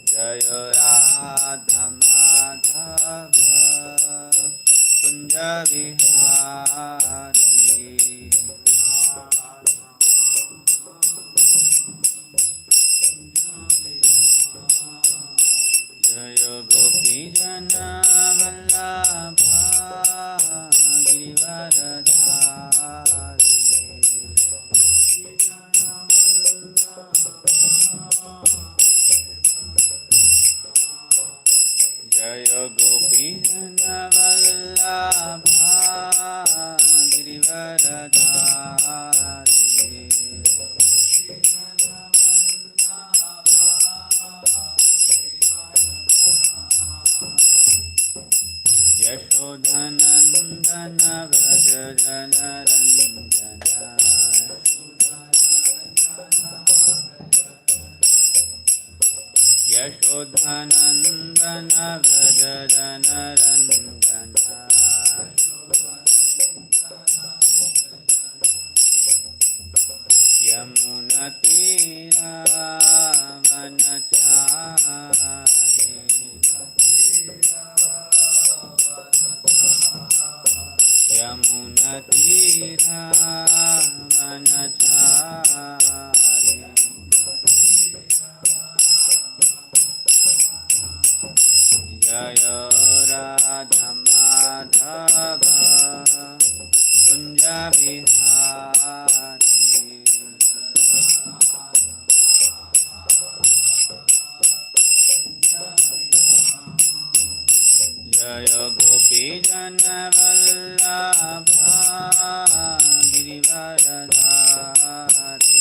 Jaya Radha Madhava Kunja Vihari Jaya Gopi Jana Vallabha Girivaradhari Jaya Gopi Jana Vallabha Girivaradhari Yashodhanandana Vraja Janarandana Yashodhanandana Vraja Janarandana Yamunatira Vanachari Yamunatira Vanachari Jaya Radha Madhava Kunja Vihari Jaya Gopi Jana Vallabha Girivaradhari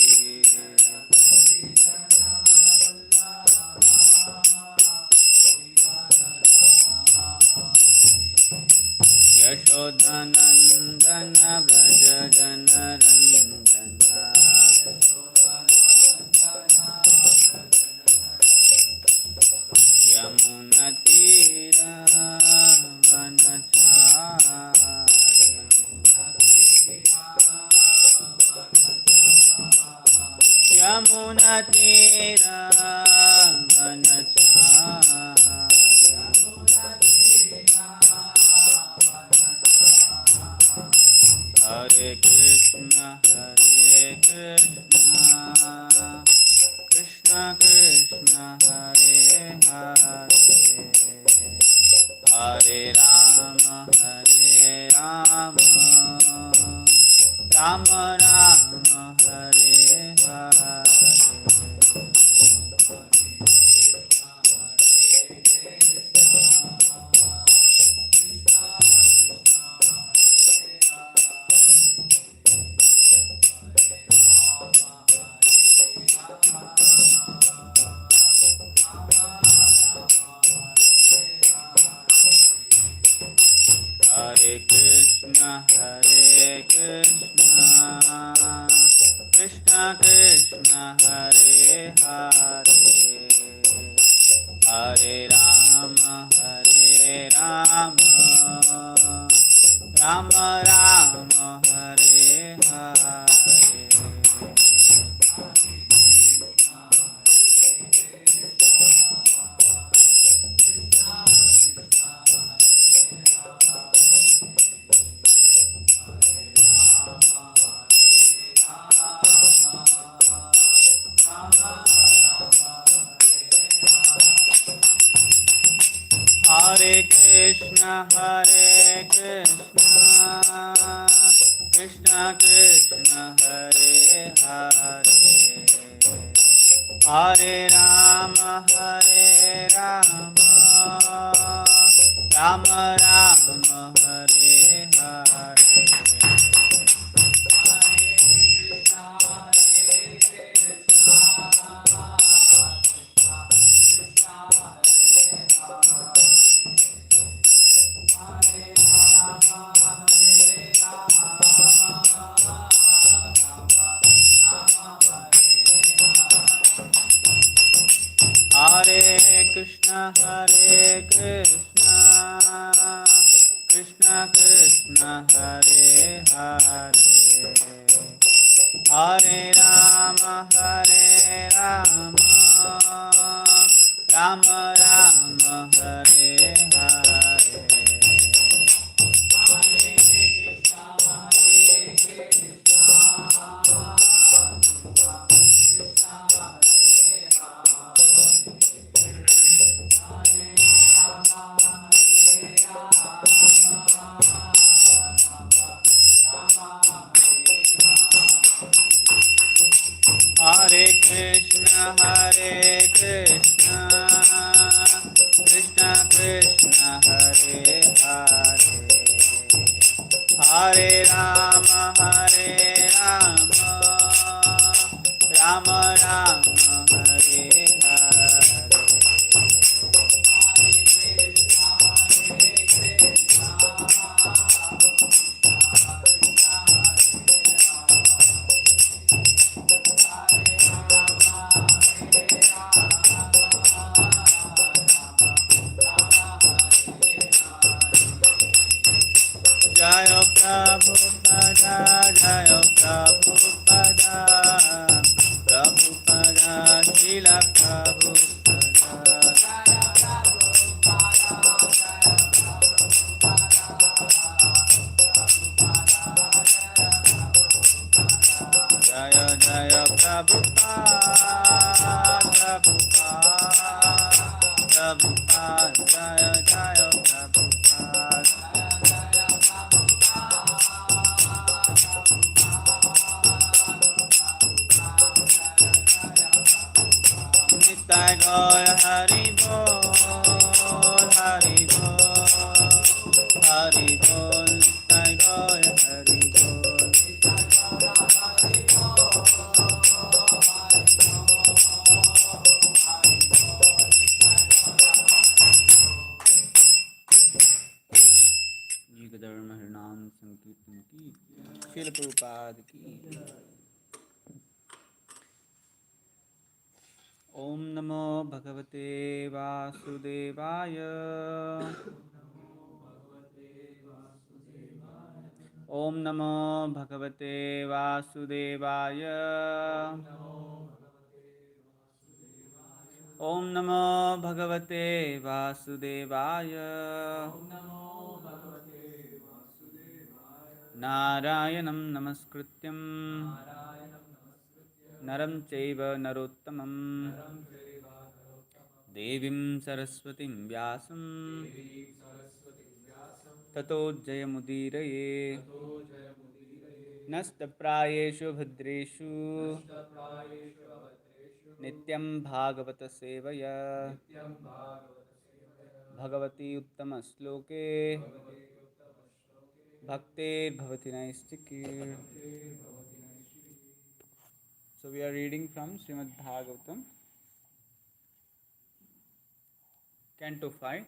Yashodhanandana Vraja Janarandana Yamunatira Vanachari Yamunatira Vanachari Hare Krishna Krishna Krishna Hare Hare Hare Rama Rama Rama Hare Hare Hare Krishna Krishna Krishna Hare Hare Hare Rama Rama Rama Hare Hare Hare Krishna Krishna Krishna Hare Hare Hare Rama Rama Rama Hare Hare Hare Krishna Krishna Krishna Hare Hare Hare Rama Krishna, Hare Krishna, Krishna Krishna, Hare Hare, Hare Rama, Hare Rama, Rama Rama, Hare Hare. Jaya Prabhupada, Jaya Prabhupada, Prabhupada, Srila Prabhupada. Jaya Jaya Prabhupada, Prabhupada, Prabhupada, Jaya Jaya Prabhupada. Nitai Gaya Hari Bol, Hari Bol, Hari Bol, Nitai Gaya Hari Bol. जी का धर्म हरिनाम संकीर्तन की, श्रील प्रभुपाद की। ओम नमो भगवते वासुदेवाय, ओम नमो भगवते वासुदेवाय, ओम नमो भगवते वासुदेवाय, नारायणं नमस्कृत्यं नरं चैव नरोत्तमं, देवीं सरस्वतीं व्यासं ततो जयमुदीरये। नस्तप्रायेषु भद्रेषु नित्यं भागवत सेवया, Bhagwati उत्तमश्लोके भक्तेर्भवति नैष्टिकी. So we are reading from Srimad Bhagavatam, Canto 5,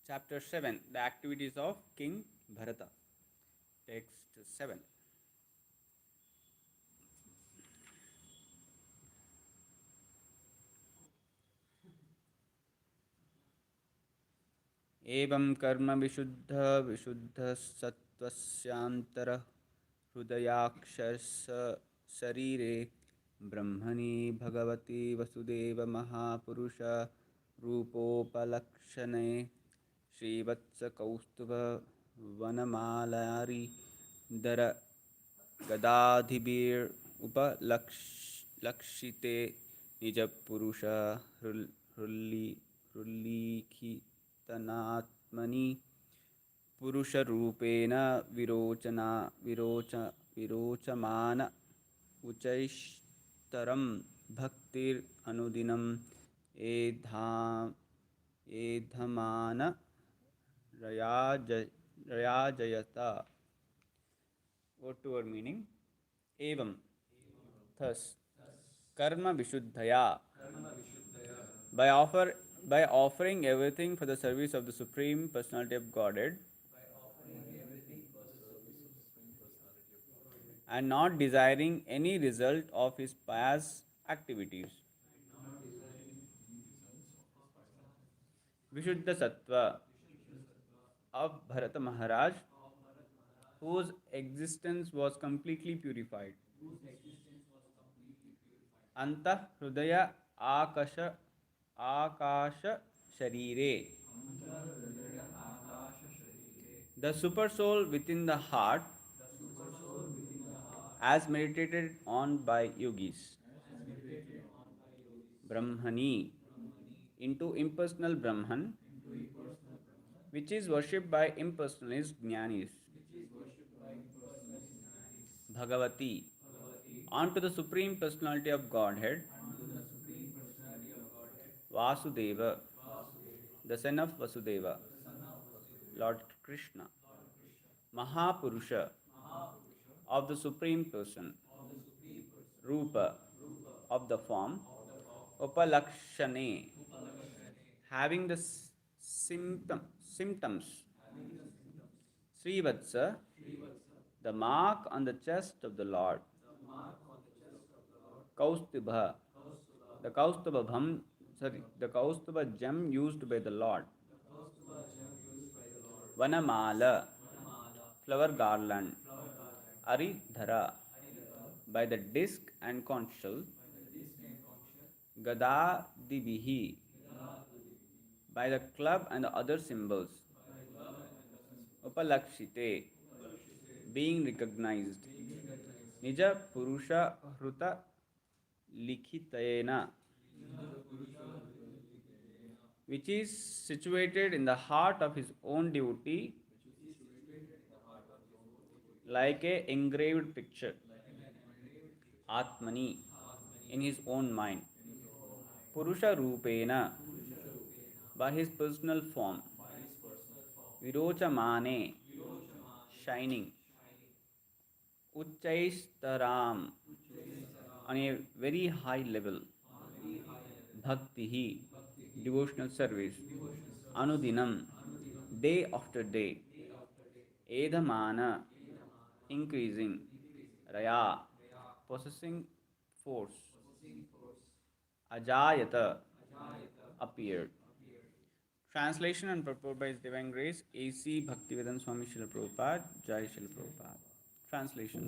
Chapter 7, the activities of King Bharata. Text 7. एवं कर्म विशुद्ध विशुद्ध सत्वस्यांतर हृदयाक्षरस शरीरे ब्रह्मणि भगवती वसुदेव महापुरुष रूपोपलक्षणे श्रीवत्स कौस्तुभ वनमालारी दर गदाधिबीर उपलक्षिते निजपुरुष हृल्लिखितनात्मनि पुरुषरूपेण विरोचमान उच्चैस्तरं भक्तिरनुदिनं एधमान रयाजयता. Word to word meaning. Evam, thus, karma vishuddhaya, by offering everything for the service of the Supreme Personality of Godhead, and not desiring any result of his pious activities. Vishuddha Sattva of Bharata Maharaj, whose existence was completely purified. Anta Hrudaya Akasha Sharire, the super soul within the heart, as meditated on by yogis. Brahmani, into impersonal Brahman, which is worshipped by impersonalist jnanis. Bhagavati, onto the Supreme Personality of Godhead, Vasudeva, the son of Vasudeva, Lord Krishna, Mahapurusha, of the Supreme Person, Rupa, of the form, Upalakshane, having the symptoms, Srivatsa, the mark on the chest of the Lord, Kaustubha, the Kaustubha gem used by the Lord, Vanamala, flower garland, Aridhara, by the disc and conch shell, Gadadivihi, by the club and the other symbols, Upalakshite, being recognized, Nija Purusha Hruta Likhitayena, which is situated in the heart of his own devotee like a engraved picture, Atmani, in his own mind, Purusha Rupena, by his personal form, Virochamane, shining, Uchchaistaram, on a very high level, Bhaktihi, devotional service, Anudinam, day after day, Edhamana, increasing, Raya, possessing force, Ajayata, appeared. Translation and purport by His Divine Grace, A.C. Bhaktivedanta Swami Srila Prabhupada, Jai Srila Prabhupada. Translation.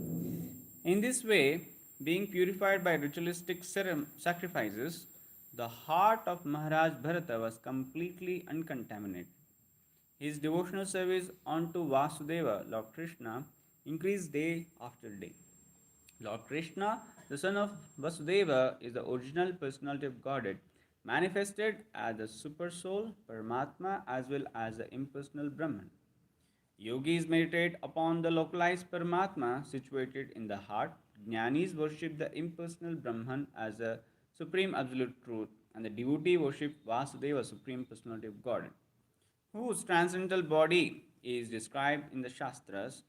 In this way, being purified by ritualistic sacrifices, the heart of Maharaj Bharata was completely uncontaminated. His devotional service unto Vasudeva, Lord Krishna, increased day after day. Lord Krishna, the son of Vasudeva, is the original personality of Godhead, manifested as the super soul, Paramatma, as well as the impersonal Brahman. Yogis meditate upon the localized Paramatma situated in the heart. Jnanis worship the impersonal Brahman as the supreme absolute truth, and the devotee worship Vasudeva, supreme personality of God, whose transcendental body is described in the Shastras.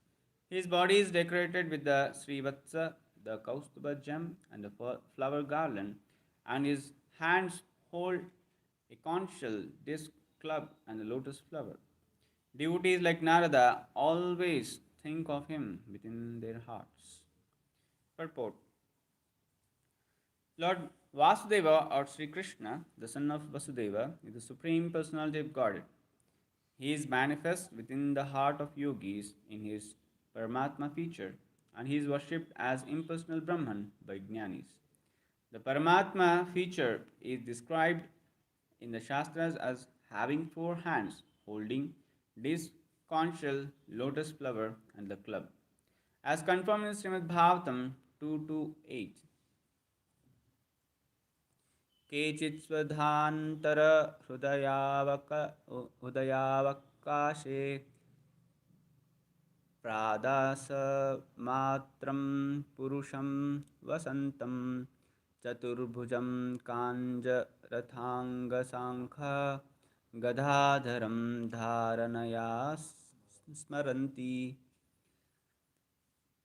His body is decorated with the Srivatsa, the Kaustubha gem, and the flower garland, and his hands hold a conch shell, disc, club, and the lotus flower. Devotees like Narada always think of him within their hearts. Purport. Lord Vasudeva or Sri Krishna, the son of Vasudeva, is the supreme personality of Godhead. He is manifest within the heart of yogis in his Paramatma feature, and he is worshipped as impersonal Brahman by Jnanis. The Paramatma feature is described in the Shastras as having four hands, holding disc, conch shell, lotus flower, and the club, as confirmed in Srimad Bhagavatam 228. केचित् स्वधान्तर हृदयावकाशे प्रादासमात्रं पुरुषं वसन्तं चतुर्भुजं काञ्जरथाङ्गसाङ्ख गदाधरं धारणया स्मरन्ति.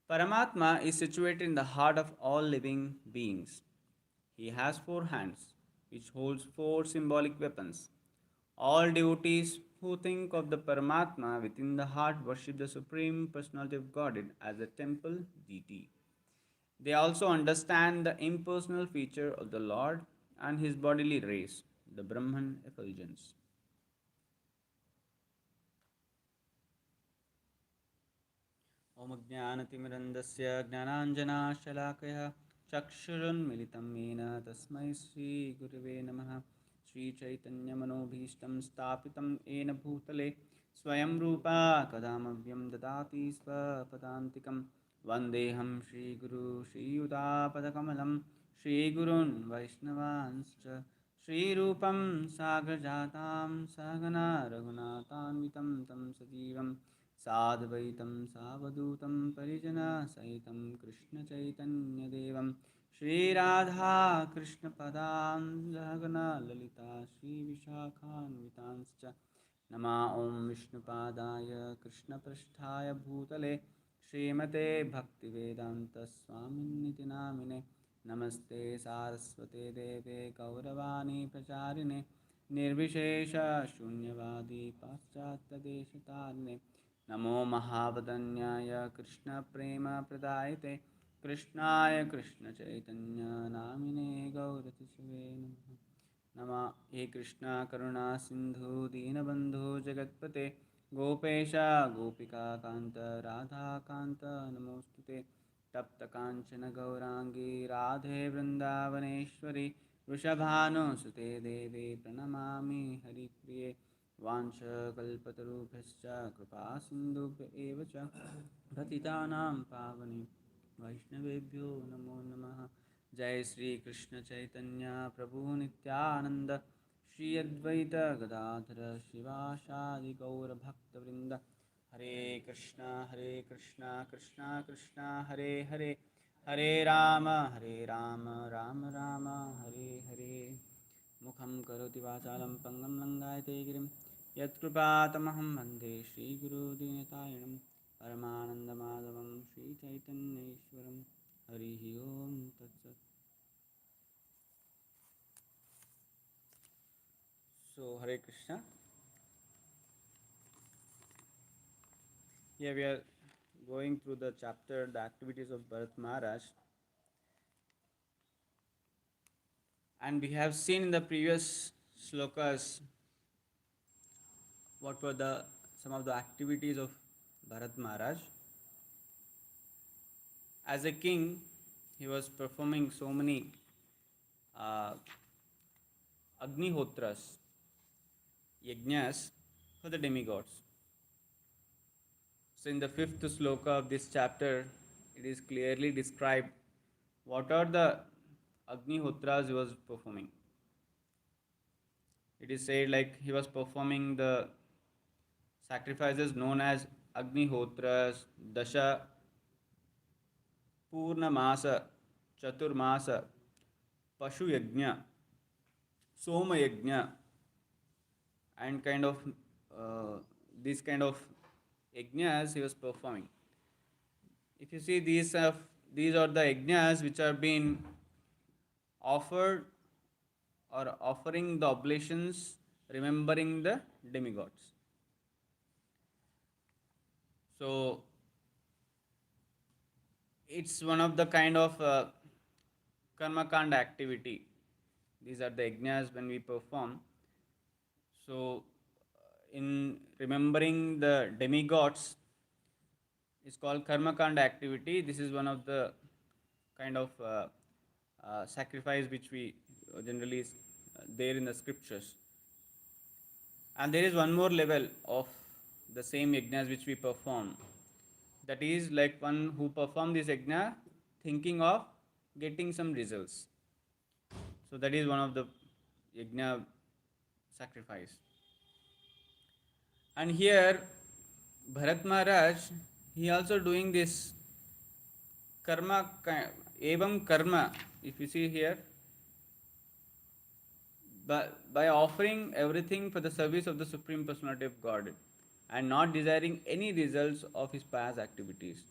Paramatma is situated in the heart of all living beings. He has four hands, which holds four symbolic weapons. All devotees who think of the Paramatma within the heart worship the Supreme Personality of Godhead as a temple deity. They also understand the impersonal feature of the Lord and his bodily race, the Brahman effulgence. ॐ ज्ञानतिमिरन्दस्य ज्ञानाञ्जनाशलाकयः चक्षुरुन्मिलितं येन तस्मै श्रीगुरवे नमः. श्रीचैतन्यमनोभीष्टं स्थापितं येन भूतले स्वयं रूपा कदा मह्यं ददाति स्वपदान्तिकं. वन्देऽहं श्रीगुरू श्रीयुतापदकमलं श्रीगुरून् वैष्णवांश्च श्रीरूपं सागरजातां सहगना रघुनाथान्वितं तं सजीवं साद्वैतं सावधूतं परिजनसहितं कृष्णचैतन्यदेवं Shri Radha Krishna Padam Jagana Lalita Shri Vishakhanvitanscha Nama Om Vishnu Padaya Krishna Prasthaya Bhutale Srimate Bhaktivedanta Swaminiti Namine Namaste Saraswate Deve Gauravani Pracharine Nirvishesha Shunyavadi Paschatya Deshatarne Namo Mahavadanyaya Krishna Prema Pradayate Krishnaya Krishna Chaitanya Namine Gauratisave Nama He Krishna Karuna Sindhu Dinabandhu Jagatpate Gopesha Gopika Kanta Radha Kanta Namostute Tapta Kanchana Gaurangi Radhe Vrindavaneshwari Vrishabhanu Sute Devi Pranamami Haripriye Vancha Kalpatarubhascha Kripa Sindhubhya Evacha Patitanam Pavani Vaishnavebhyo Namo Namaha Jai Sri Krishna Chaitanya Prabhu Nityananda Shri Advaita Gadadhara Shivashadi Gaura Bhakta Vrinda Hare Krishna Krishna Krishna Hare Hare Hare Rama Rama Rama Hare Hare Mukham Karoti Vachalam Pangam Langayate Girim Yatkrupatamaham Bande Shri Guru Dinatayanam Paramananda Madhavam Shri Chaitanya Ishwaram Harihi Om Tatsat. So, Hare Krishna. Here we are going through the chapter, the activities of Bharat Maharaj. And we have seen in the previous slokas what were some of the activities of Bharat Maharaj. As a king, he was performing so many Agnihotras, yajnas for the demigods. So in the fifth sloka of this chapter, it is clearly described what are the Agnihotras he was performing. It is said like he was performing the sacrifices known as Agnihotras, Dasha, Purnamasa, Chaturmasa, Pashu Yajna, Soma Yajna, and kind of these kind of yajnas he was performing. If you see these are the yajnas which are being offered or offering the oblations remembering the demigods. So it's one of the kind of karma kanda activity. These are the yajnas when we perform. So in remembering the demigods is called karma kanda activity. This is one of the kind of sacrifice which we generally there in the scriptures. And there is one more level of the same yajnas which we perform. That is like one who perform this yajna thinking of getting some results. So that is one of the yajna sacrifice. And here Bharat Maharaj, he also doing this karma, evam karma, if you see here, by offering everything for the service of the Supreme Personality of Godhead and not desiring any results of his past activities.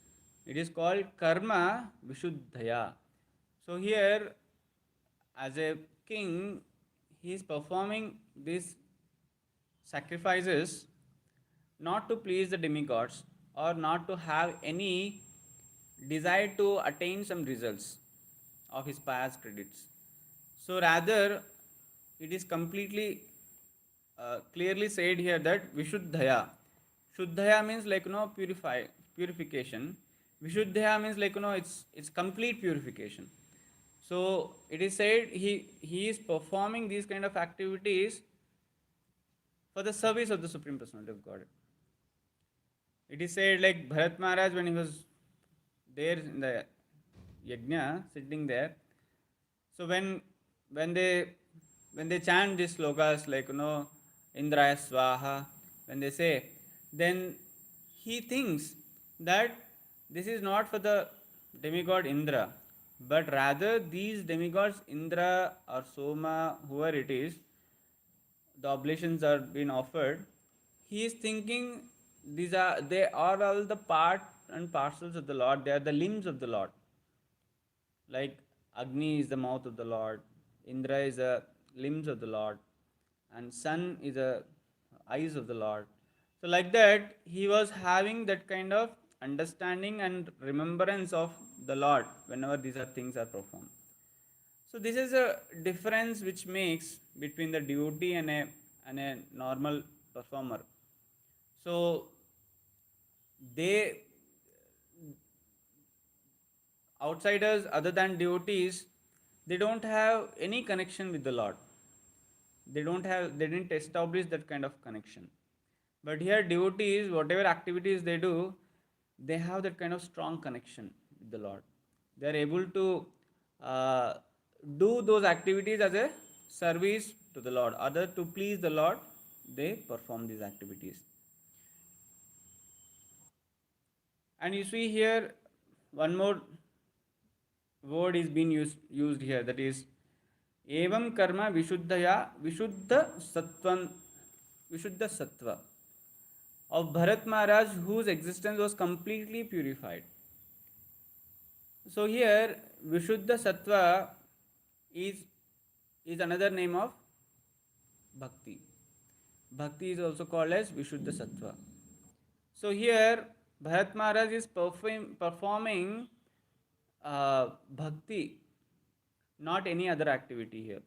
It is called karma vishuddhaya. So here, as a king, he is performing these sacrifices not to please the demigods or not to have any desire to attain some results of his past credits. So rather, it is completely clearly said here that Vishuddhaya. Shuddhaya means like purification. Vishuddhaya means like it's complete purification. So it is said he is performing these kind of activities for the service of the Supreme Personality of Godhead. It is said like Bharat Maharaj when he was there in the yajna sitting there. So when they chant these slokas like Indraya Swaha, when they say, then he thinks that this is not for the demigod Indra, but rather these demigods, Indra or Soma, whoever it is, the oblations are being offered. He is thinking they are all the part and parcels of the Lord. They are the limbs of the Lord. Like Agni is the mouth of the Lord, Indra is the limbs of the Lord, and Sun is the eyes of the Lord. So, like that, he was having that kind of understanding and remembrance of the Lord whenever these are things are performed. So, this is a difference which makes between the devotee and a normal performer. So, they outsiders other than devotees, they don't have any connection with the Lord. They didn't establish that kind of connection. But here devotees, whatever activities they do, they have that kind of strong connection with the Lord. They are able to uh, do those activities as a service to the Lord. Other to please the Lord, they perform these activities. And you see here one more word is being used here, that is evam karma vishuddhaya vishuddha sattvan vishuddha sattva of Bharat Maharaj, whose existence was completely purified. So here vishuddha sattva is is another name of bhakti. Bhakti is also called as vishuddha sattva. So here Bharat Maharaj is performing bhakti, not any other activity here.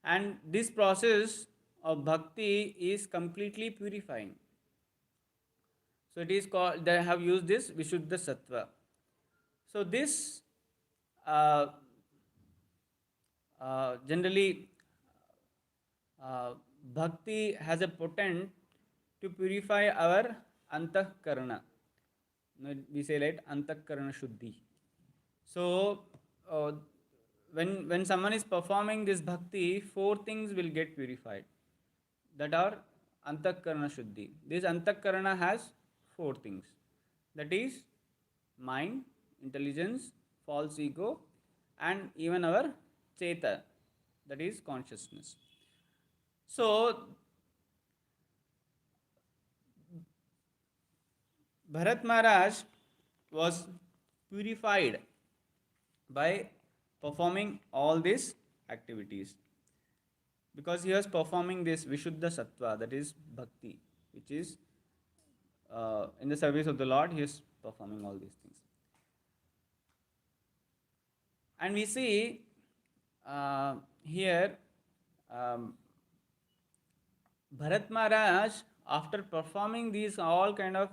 And this process of bhakti is completely purifying. So it is called, they have used this Vishuddha Sattva. So this uh, generally bhakti has a potent to purify our antahkarana. We say like antahkarana shuddhi. So when someone is performing this bhakti, four things will get purified. That are antakarana shuddhi. This antakarana has four things. That is mind, intelligence, false ego, and even our cheta, that is consciousness. So Bharat Maharaj was purified by performing all these activities, because he was performing this Vishuddha Sattva, that is bhakti, which is in the service of the Lord, he is performing all these things. And we see here Bharat Maharaj, after performing these all kind of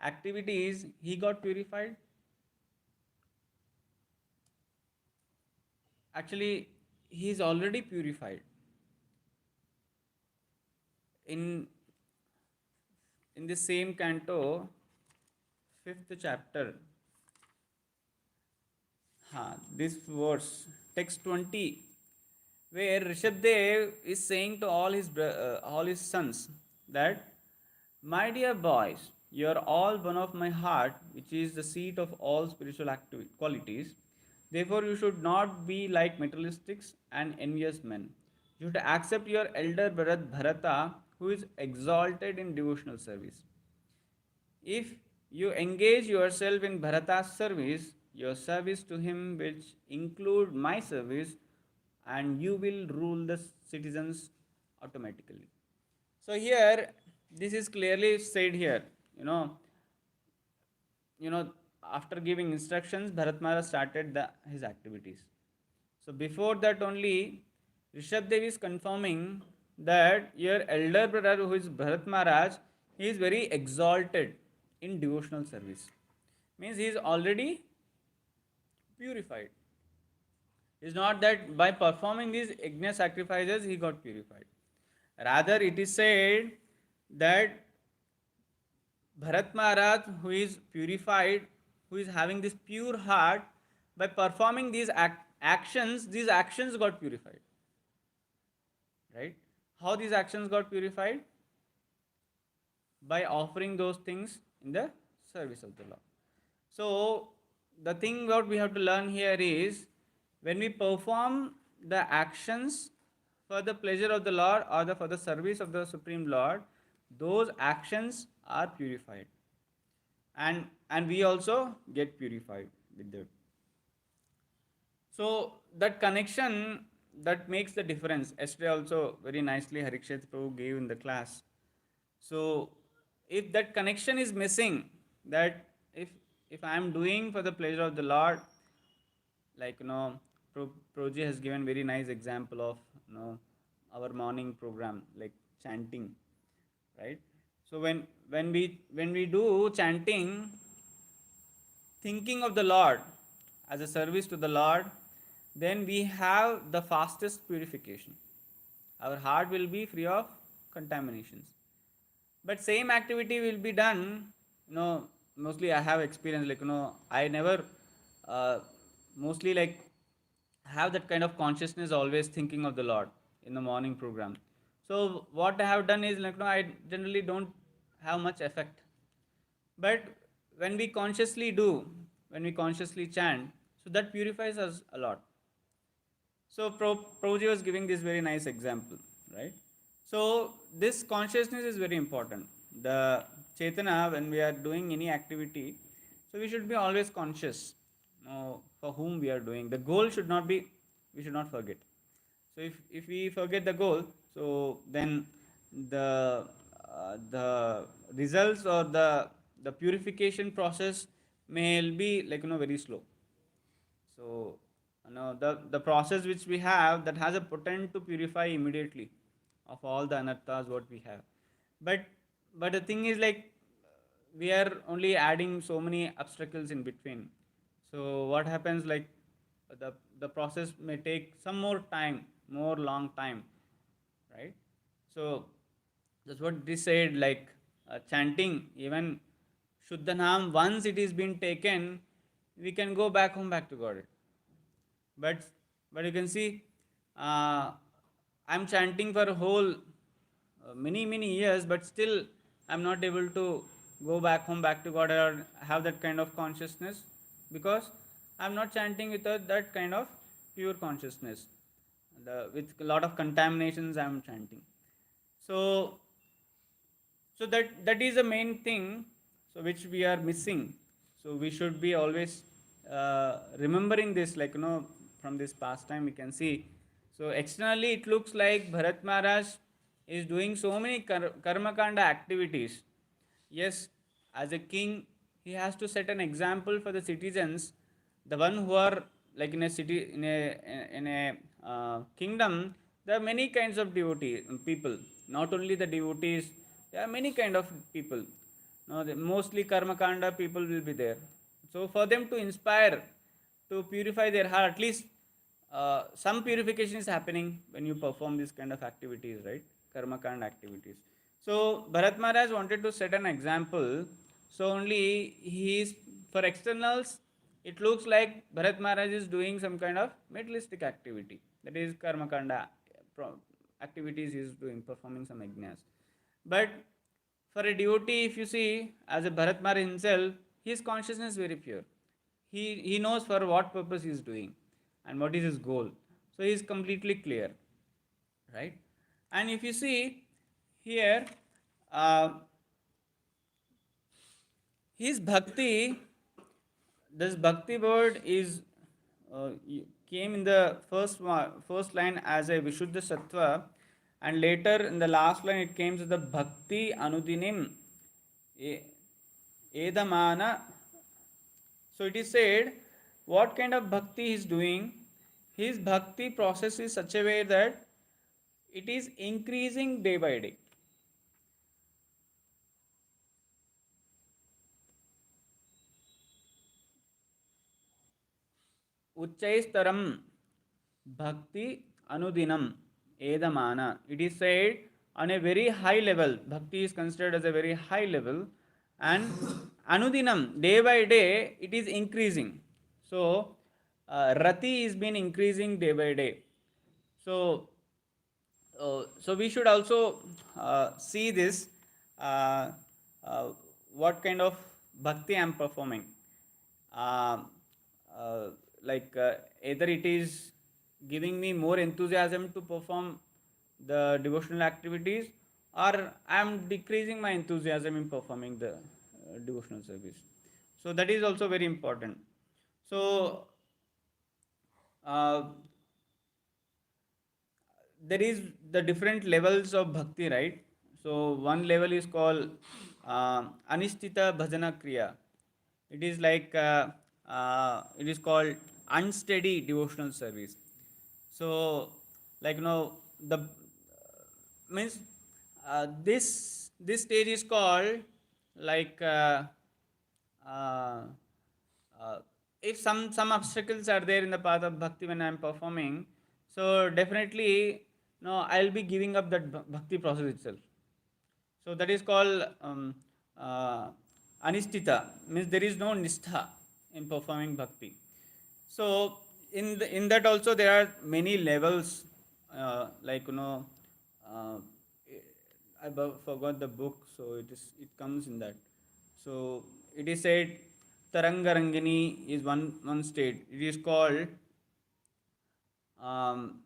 activities, he got purified. Actually, he is already purified. In the same canto, 5th chapter, this verse, text 20, where Rishabdev is saying to all his sons that, my dear boys, you are all one of my heart, which is the seat of all spiritual qualities. Therefore, you should not be like materialistics and envious men. You should accept your elder brother Bharata, who is exalted in devotional service. If you engage yourself in Bharata's service, your service to him will include my service, and you will rule the citizens automatically. So here, this is clearly said here. You know, after giving instructions, Bharat Maharaj started his activities. So before that only, Rishabdev is confirming that your elder brother, who is Bharat Maharaj, he is very exalted in devotional service. Means he is already purified. It's not that by performing these yajna sacrifices he got purified. Rather, it is said that Bharat Maharaj, who is purified, who is having this pure heart, by performing these these actions got purified. Right? How these actions got purified? By offering those things in the service of the Lord. So, the thing what we have to learn here is, when we perform the actions for the pleasure of the Lord or for the service of the Supreme Lord, those actions are purified, and we also get purified with that. So that connection, that makes the difference. Yesterday also very nicely Harikshet Prabhu gave in the class. So if that connection is missing, that if I am doing for the pleasure of the Lord, like Proji has given very nice example of our morning program, like chanting, right? So when we do chanting, thinking of the Lord as a service to the Lord, then we have the fastest purification. Our heart will be free of contaminations. But same activity will be done, mostly I have experience, like I never uh, mostly like have that kind of consciousness always thinking of the Lord in the morning program. So what I have done is, like I generally don't have much effect. But when we consciously do, when we consciously chant, so that purifies us a lot. So Prabhuji was giving this very nice example, right? So this consciousness is very important. The Chetana, when we are doing any activity, so we should be always conscious, for whom we are doing. The goal should not be, we should not forget. So if we forget the goal, so then the results or the purification process may be, like very slow. So the process which we have, that has a potent to purify immediately of all the anarthas what we have. But the thing is, like we are only adding so many obstacles in between. So what happens, like the process may take some more time, more long time, right? So that's what this said, like chanting, even Shuddhanam, once it is been taken, we can go back home, back to God. but but you can see, I'm chanting for a whole many years, but still I'm not able to go back home, back to God, or have that kind of consciousness, because I'm not chanting with that kind of pure consciousness. With a lot of contaminations I'm chanting. So so that is the main thing, so which we are missing. So we should be always remembering this, like from this past time we can see. So externally it looks like Bharat Maharaj is doing so many karma kanda activities. Yes, as a king, he has to set an example for the citizens, the one who are, like in a city, in a kingdom. There are many kinds of devotee people, not only the devotees. There are many kind of people. No, mostly karma kanda people will be there. So for them to inspire, to purify their heart, at least some purification is happening when you perform this kind of activities, right? Karma kanda activities. So Bharat Maharaj wanted to set an example. So only he is, for externals, it looks like Bharat Maharaj is doing some kind of materialistic activity. That is karma kanda activities he is doing, performing some yajnas. But for a devotee, if you see, as a Bharat Maharaj himself, his consciousness is very pure. He knows for what purpose he is doing and what is his goal. So he is completely clear, right? And if you see here, uh, his bhakti, this bhakti word is uh, came in the first line as a Vishuddha Sattva, and later in the last line it came to the Bhakti Anudinim Edamana. So it is said, what kind of bhakti he is doing. His bhakti process is such a way that it is increasing day by day. Uchaistaram Bhakti Anudinam Edamana. It is said on a very high level. Bhakti is considered as a very high level, and Anudinam, day by day, it is increasing. So, Rati is been increasing day by day. So, so we should also see this, uh, uh, what kind of bhakti I am performing. Uh, uh, like either it is giving me more enthusiasm to perform the devotional activities, or I am decreasing my enthusiasm in performing the devotional service. So that is also very important. So uh, there is the different levels of bhakti, right? So one level is called anishtita bhajana kriya. It is like it is called unsteady devotional service. So like the means this stage is called like uh, uh, if some obstacles are there in the path of bhakti when I am performing, so definitely no, I'll be giving up that bhakti process itself. So that is called uh, anishtita, means there is no nistha in performing bhakti. So in that also there are many levels, like uh, I forgot the book, so it comes in that. So it is said Tarangarangini is one state. It is called um,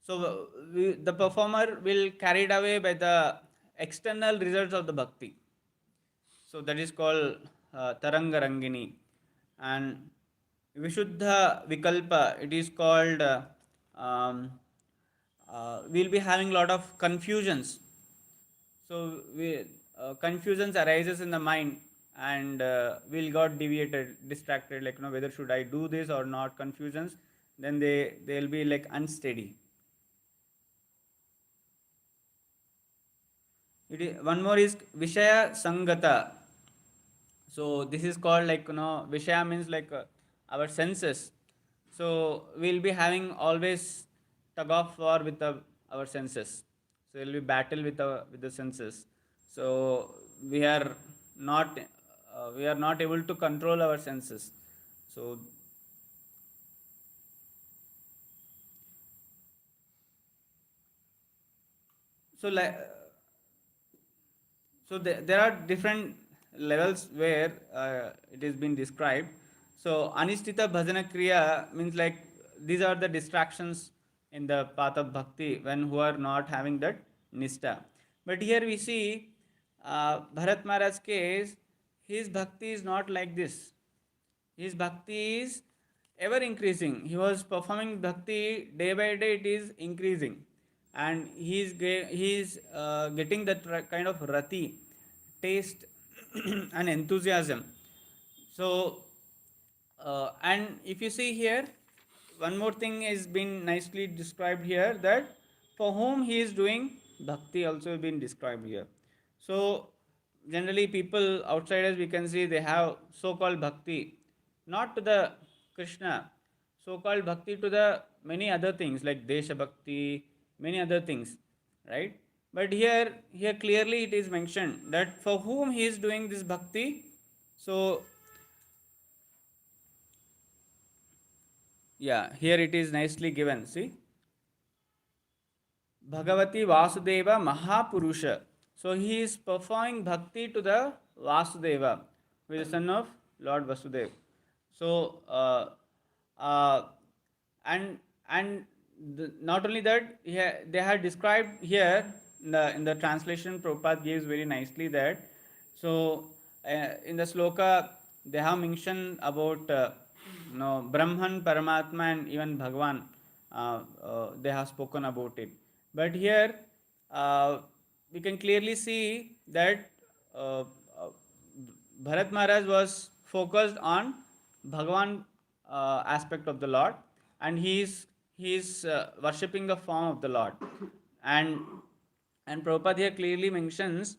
the performer will carried away by the external results of the bhakti. So that is called Tarangarangini. And Vishuddha Vikalpa, it is called, um, we'll be having a lot of confusions. So confusions arises in the mind, and we'll got deviated, distracted, like whether should I do this or not, confusions. Then they'll be like unsteady. One more is Vishaya Sangata. So this is called like Vishaya means like our senses. So we'll be having always tug of war with our senses. So we'll be battle with the senses. So not we are not able to control our senses. So so like so there are different levels where it has been described. So anishtita bhajana kriya means like these are the distractions in the path of bhakti when who are not having that nishta. But here we see Bharat Maharaj's case, his bhakti is not like this. His bhakti is ever increasing. He was performing bhakti day by day, it is increasing, and he is getting that kind of rati taste and enthusiasm. So and if you see here, one more thing is been nicely described here, that for whom he is doing bhakti also been described here. So generally people outsiders we can see they have so called bhakti not to the Krishna, so called bhakti to the many other things like desha bhakti, many other things, right? But here clearly it is mentioned that for whom he is doing this bhakti. So yeah, here it is nicely given. See, Bhagavati Vasudeva Mahapurusha. So he is performing bhakti to the Vasudeva, who is the son of Lord Vasudeva. So uh, and not only that, they have described here in the translation. Prabhupada gives very nicely that. So in the sloka they have mentioned about Brahman, Paramatma, and even Bhagwan. They have spoken about it. But here uh, we can clearly see that uh, uh, Bharat Maharaj was focused on Bhagwan aspect of the Lord, and he is worshipping the form of the Lord, and Prabhupada here clearly mentions,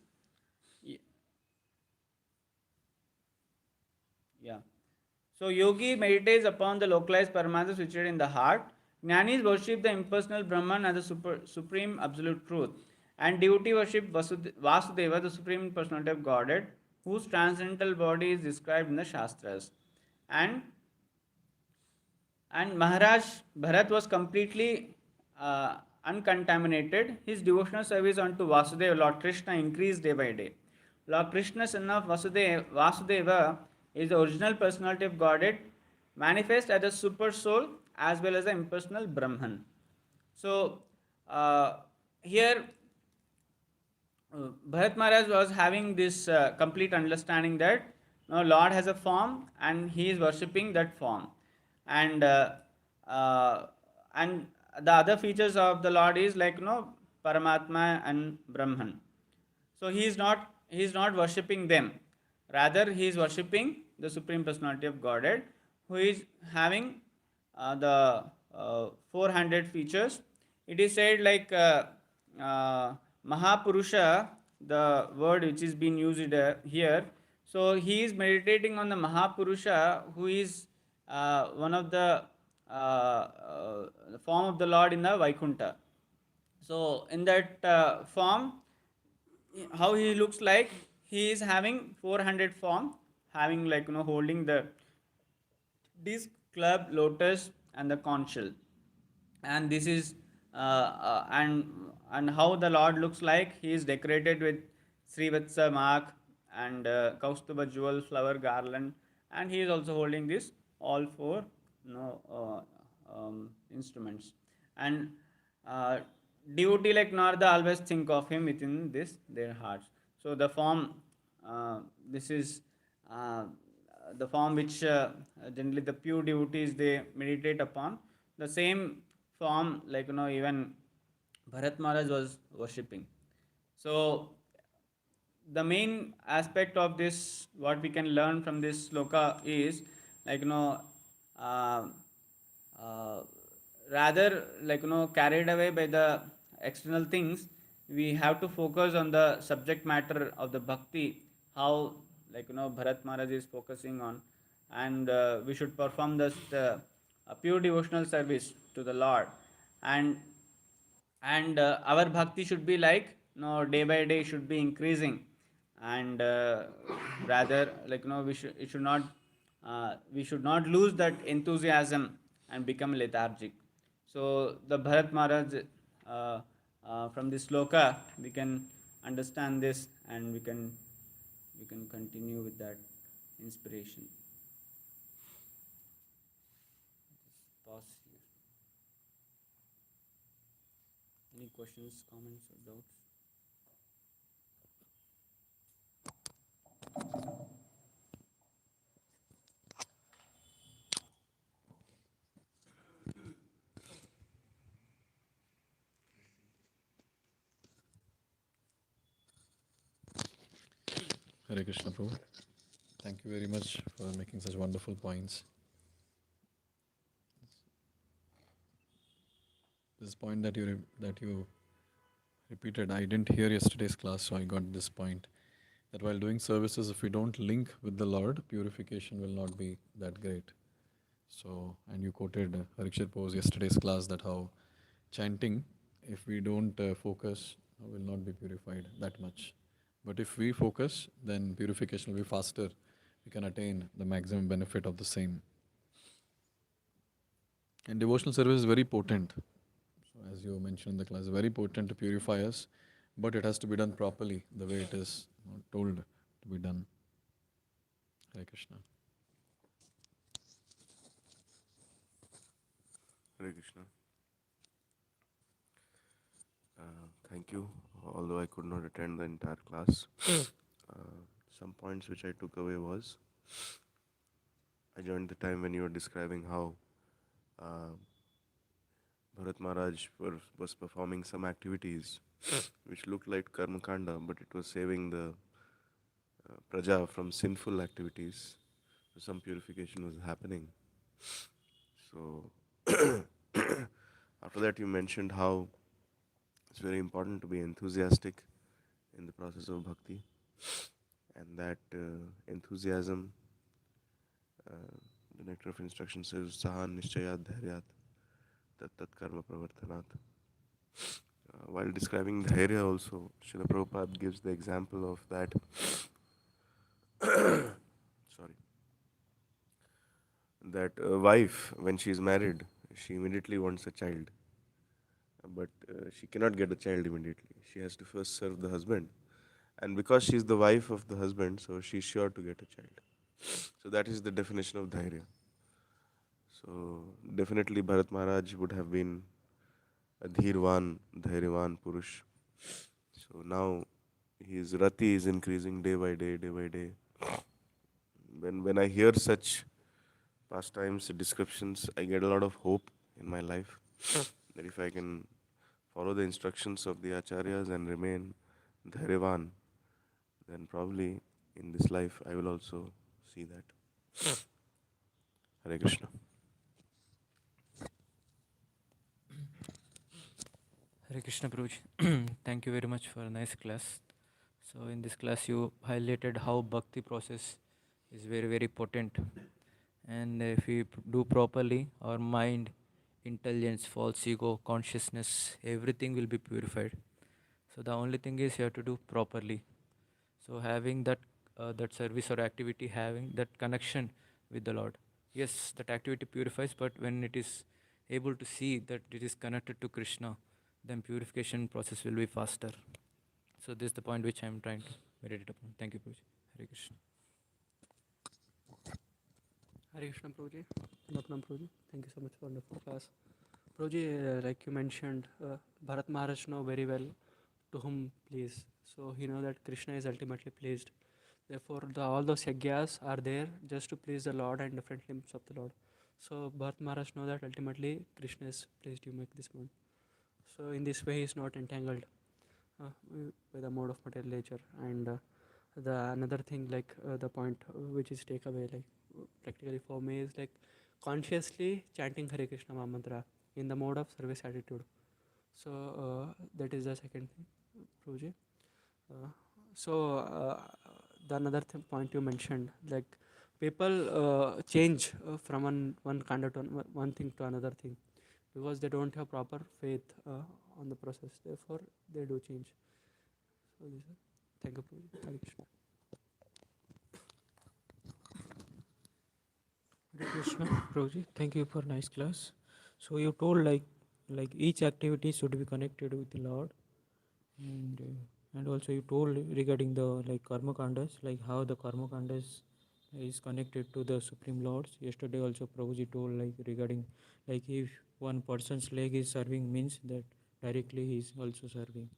yeah. So yogi meditates upon the localized Paramatma situated in the heart. Jnanis worship the impersonal Brahman as the supreme absolute truth. And devotee worship Vasudeva, the supreme personality of Godhead, whose transcendental body is described in the Shastras. And Maharaj Bharat was completely uncontaminated. His devotional service unto Vasudeva, Lord Krishna, increased day by day. Lord Krishna, son of Vasudeva, is the original personality of Godhead, manifest as a super soul as well as an impersonal Brahman. So uh, here Bharat Maharaj was having this complete understanding that Lord has a form and he is worshipping that form, and uh, and the other features of the Lord is like Paramatma and Brahman. So he is not worshipping them, rather he is worshipping the Supreme Personality of Godhead, who is having the 400 features. It is said like uh, Mahapurusha, the word which is being used here. So he is meditating on the Mahapurusha, who is one of the form of the Lord in the Vaikunta. So in that form, how he looks like, he is having 400 form, having like holding the disc, club, lotus, and the conch shell. And this is and how the Lord looks like. He is decorated with Srivatsa mark and Kaustuba jewel flower garland, and he is also holding this all four instruments. And uh, devotee like Narada always think of him within this their hearts. So the form, this is uh, the form which generally the pure devotees they meditate upon. The same form, like even Bharat Maharaj was worshipping. So the main aspect of this, what we can learn from this sloka is like uh, uh, rather like carried away by the external things, we have to focus on the subject matter of the bhakti, how like Bharat Maharaj is focusing on. And we should perform this a pure devotional service to the Lord. And our bhakti should be like day by day should be increasing. And rather like we should not lose that enthusiasm and become lethargic. So the Bharat Maharaj, from this sloka we can understand this, and we can continue with that inspiration. Pause here. Any questions, comments, or doubts? Hare Krishna, Prabhu. Thank you very much for making such wonderful points. This point that you repeated, I didn't hear yesterday's class, so I got this point. That while doing services, if we don't link with the Lord, purification will not be that great. So, and you quoted Harikshit Prabhu's yesterday's class that how chanting, if we don't focus, will not be purified that much. But if we focus, then purification will be faster. We can attain the maximum benefit of the same. And devotional service is very potent. So as you mentioned in the class, very potent to purify us, but it has to be done properly, the way it is told to be done. Hare Krishna. Hare Krishna. Thank you. Although I could not attend the entire class, some points which I took away was I joined the time when you were describing how uh, Bharat Maharaj was performing some activities which looked like karma kanda, but it was saving the praja from sinful activities. So some purification was happening. So after that, you mentioned how it's very important to be enthusiastic in the process of bhakti, and that enthusiasm, the nectar of instruction says, Sahan Nishchayat Dhairyat Tat Tat Karma Pravartanat. While describing Dhairya, also, Srila Prabhupada gives the example of that. Sorry. That a wife, when she is married, she immediately wants a child, but she cannot get a child immediately. She has to first serve the husband, and because she is the wife of the husband, so she is sure to get a child. So that is the definition of dhairya. So definitely Bharat Maharaj would have been a Dhirvan, Dhairyavan Purush. So now his rati is increasing day by day, day by day. When I hear such pastimes, descriptions, I get a lot of hope in my life that if I can follow the instructions of the acharyas and remain Dhairyavan, then probably in this life I will also see that. Hare Krishna. Hare Krishna Prabhuji. Thank you very much for a nice class. So in this class you highlighted how bhakti process is very very potent, and if we do properly, our mind, intelligence, false ego, consciousness, everything will be purified. So the only thing is you have to do properly. So having that service or activity, having that connection with the Lord. Yes, that activity purifies, but when it is able to see that it is connected to Krishna, then purification process will be faster. So this is the point which I am trying to meditate upon. Thank you, Prabhuji. Hare Krishna. Hare Krishna Prabhuji. Good afternoon, Prabhuji. Thank you so much for the wonderful class. Prabhuji, like you mentioned, Bharat Maharaj know very well to whom please. So he know that Krishna is ultimately pleased. Therefore, all those yagyas are there just to please the Lord and different limbs of the Lord. So Bharat Maharaj know that ultimately Krishna is pleased to make this point. So in this way, he is not entangled by the mode of material nature. And the another thing, like the point which is take away, like practically for me, is like consciously chanting Hare Krishna Maha Mantra in the mode of service attitude. So that is the second thing, Prabhuji. So the another point you mentioned, like people change from one kind of one thing to another thing because they don't have proper faith on the process. Therefore, they do change. So this is, thank you, Prabhuji. Hare Krishna. Hare Krishna, Prabhuji. Thank you for nice class. So you told like each activity should be connected with the Lord, and also you told regarding the like karma kandas, like how the karma kandas is connected to the Supreme Lords. Yesterday also Prabhuji told like regarding like if one person's leg is serving means that directly he is also serving.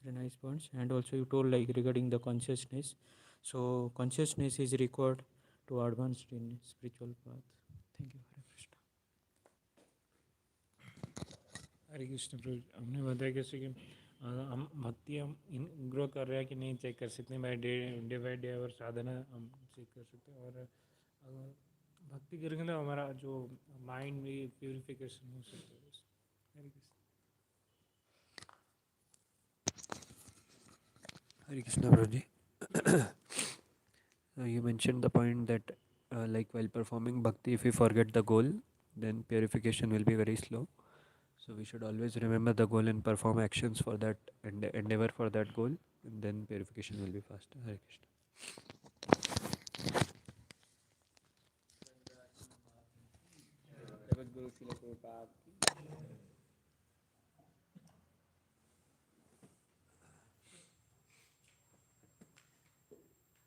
Very nice points. And also you told like regarding the consciousness. So consciousness is required to advance in spiritual path. Thank you. Hare Krishna. हरे कृष्ण प्रभु, हमने बताया कैसे कि हम भक्ति हम grow कर रहे हैं कि नहीं चेक कर सकते हैं डे बाई डे, और साधना हम चेक कर सकते हैं, और अगर भक्ति करेंगे तो हमारा जो माइंड भी प्योरिफिकेशन हो सकता है. हरे Krishna. Hare Krishna Prabhuji. You mentioned the point that like while performing bhakti, if we forget the goal, then purification will be very slow. So we should always remember the goal and perform actions for that and endeavor for that goal, and then purification will be faster. Hare Krishna. Jagad Guru Srila Prabhupada